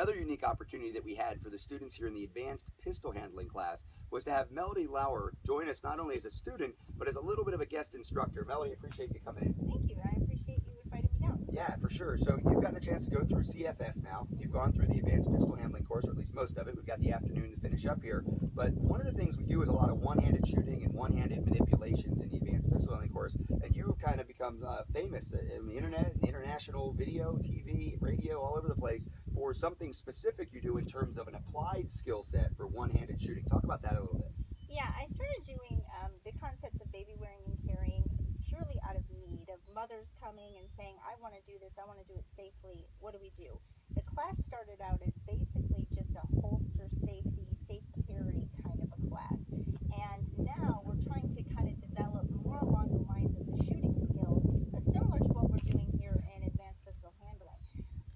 Another unique opportunity that we had for the students here in the advanced pistol handling class was to have Melody Lauer join us not only as a student, but as a little bit of a guest instructor. Melody, appreciate you coming in. Thank you. I appreciate you inviting me down. Yeah, for sure. So you've gotten a chance to go through CFS now. You've gone through the advanced pistol handling course, or at least most of it. We've got the afternoon to finish up here. But one of the things we do is a lot of one-handed shooting and one-handed manipulations in the advanced pistol handling course. And you've kind of become famous in the internet, international video, TV, radio, all over the place for something specific you do in terms of an applied skill set for one-handed shooting. Talk about that a little bit. Yeah, I started doing the concepts of baby wearing and carrying purely out of need, of mothers coming and saying, I want to do this, I want to do it safely. What do we do? The class started out as basically just a holster safety, safe carry kind of a class. And now we're trying to kind of develop more along the lines of the shooting skills, similar to what we're doing here in advanced physical handling.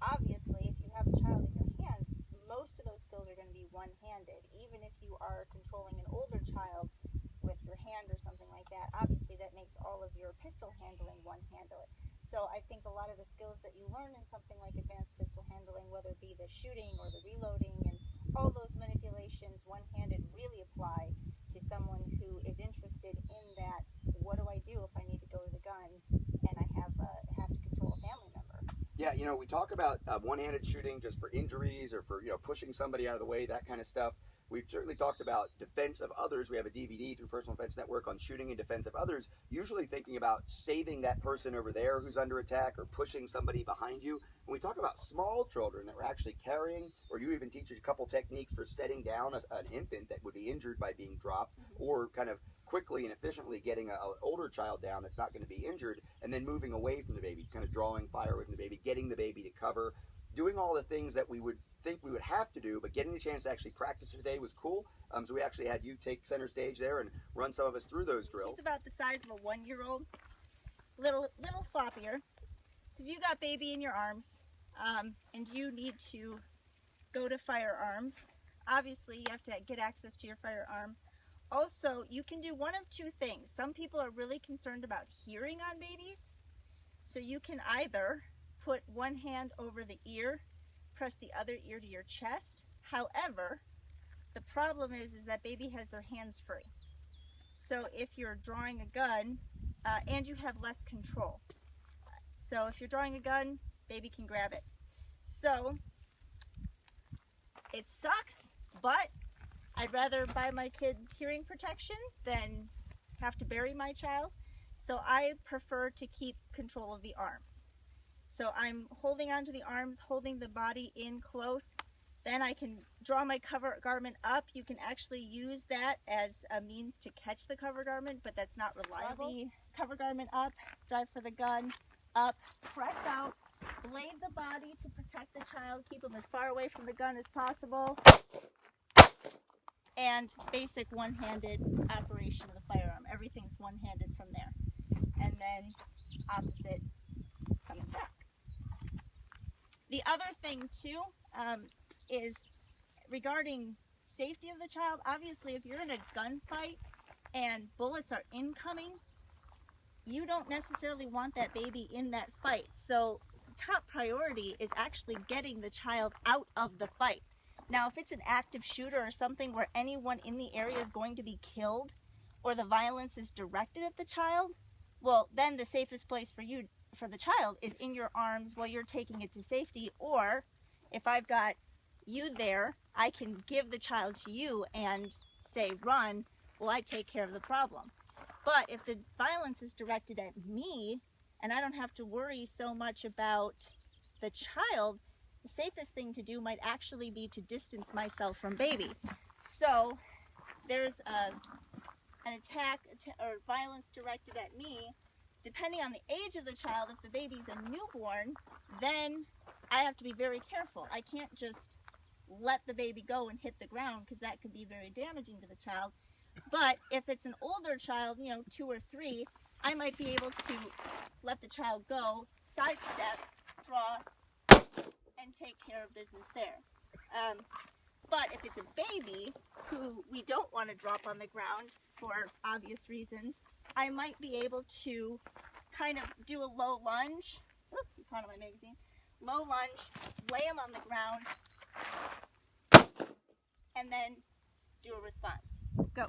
Obviously, if you have a child in your hands, most of those skills are going to be one-handed. Even if you are controlling an older child with your hand or something like that, obviously that makes all of your pistol handling one-handed. So I think a lot of the skills that you learn in something like advanced pistol handling, whether it be the shooting or the reloading and all those manipulations, one-handed really apply to someone who is interested in that. What do I do if I need to go to the gun and I have to control a family member? Yeah, you know, we talk about one-handed shooting just for injuries or for, pushing somebody out of the way, that kind of stuff. We've certainly talked about defense of others. We have a DVD through Personal Defense Network on shooting and defense of others, usually thinking about saving that person over there who's under attack or pushing somebody behind you. When we talk about small children that we're actually carrying, or you even teach a couple techniques for setting down an infant that would be injured by being dropped, or kind of quickly and efficiently getting an older child down that's not going to be injured, and then moving away from the baby, kind of drawing fire away from the baby, getting the baby to cover, doing all the things that we would think we would have to do, but getting the chance to actually practice today was cool. So we actually had you take center stage there and run some of us through those drills. It's about the size of a 1-year-old, little floppier. So if you got baby in your arms and you need to go to firearms, obviously you have to get access to your firearm. Also, you can do one of two things. Some people are really concerned about hearing on babies, so you can either put one hand over the ear, press the other ear to your chest. However, the problem is that baby has their hands free. So if you're drawing a gun, and you have less control. So if you're drawing a gun, baby can grab it. So it sucks, but I'd rather buy my kid hearing protection than have to bury my child. So I prefer to keep control of the arms. So I'm holding onto the arms, holding the body in close. Then I can draw my cover garment up. You can actually use that as a means to catch the cover garment, but that's not reliable. Draw the cover garment up, drive for the gun, up, press out, blade the body to protect the child, keep them as far away from the gun as possible, and basic one-handed operation of the firearm. Everything's one-handed from there. And then opposite coming back. The other thing too is regarding safety of the child. Obviously, if you're in a gunfight and bullets are incoming, you don't necessarily want that baby in that fight. So top priority is actually getting the child out of the fight. Now, if it's an active shooter or something where anyone in the area is going to be killed or the violence is directed at the child, well, then the safest place for the child is in your arms while you're taking it to safety. Or if I've got you there, I can give the child to you and say, run, while I take care of the problem. But if the violence is directed at me and I don't have to worry so much about the child, the safest thing to do might actually be to distance myself from baby. So there's an attack or violence directed at me. Depending on the age of the child, if the baby's a newborn, then I have to be very careful. I can't just let the baby go and hit the ground, because that could be very damaging to the child. But if it's an older child, 2 or 3, I might be able to let the child go, sidestep, draw, and take care of business there. But if it's a baby who we don't want to drop on the ground for obvious reasons, I might be able to kind of do a low lunge. Oop, in front of my magazine. Low lunge, lay him on the ground, And then do a response. Go.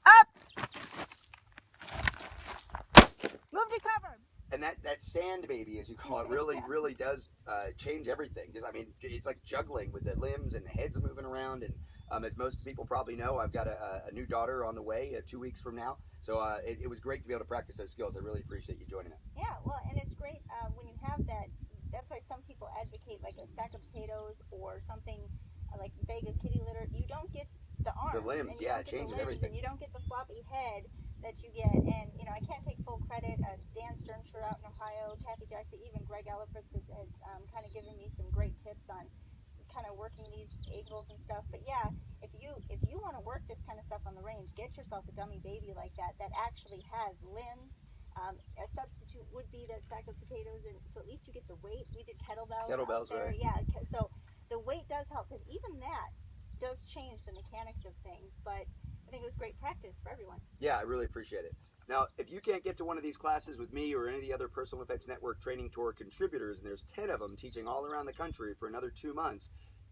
Up. Move to cover. And that sand baby, as you call it, really does change everything. Just, I mean, it's like juggling with the limbs and the heads moving around. And as most people probably know, I've got a new daughter on the way 2 weeks from now. So it was great to be able to practice those skills. I really appreciate you joining us. Yeah, well, and it's great when you have that. That's why some people advocate like a sack of potatoes or something like Vega kitty litter. You don't get the arms. The limbs, yeah, it changes everything. And you don't get the floppy head that you get. And, you know, I can't take full credit. Dan Sternshire out in Ohio, Kathy Jackson, even Greg Ellifritz has kind of given me some great tips on kind of working these angles and stuff. But yeah, if you want to work this kind of stuff on the range, get yourself a dummy baby like that actually has limbs. A substitute would be that sack of potatoes, and so at least you get the weight. We did kettlebells. Kettlebells, right? Yeah, so the weight does help, because even that does change the mechanics of things. But I think it was great practice for everyone. Yeah, I really appreciate it. Now, if you can't get to one of these classes with me or any of the other Personal Defense Network Training Tour contributors, and there's 10 of them teaching all around the country for another 2 months,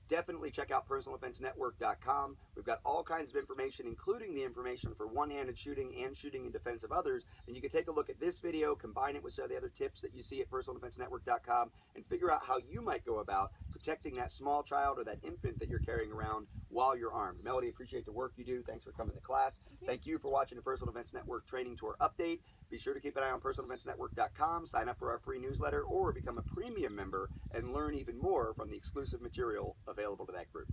definitely check out personaldefensenetwork.com. We've got all kinds of information, including the information for one-handed shooting and shooting in defense of others. And you can take a look at this video, combine it with some of the other tips that you see at personaldefensenetwork.com, and figure out how you might go about protecting that small child or that infant that you're carrying around while you're armed. Melody, appreciate the work you do. Thanks for coming to class. Thank you for watching the Personal Defense Network Training Tour update. Be sure to keep an eye on personaldefensenetwork.com, sign up for our free newsletter, or become a premium member and learn even more from the exclusive material available to that group.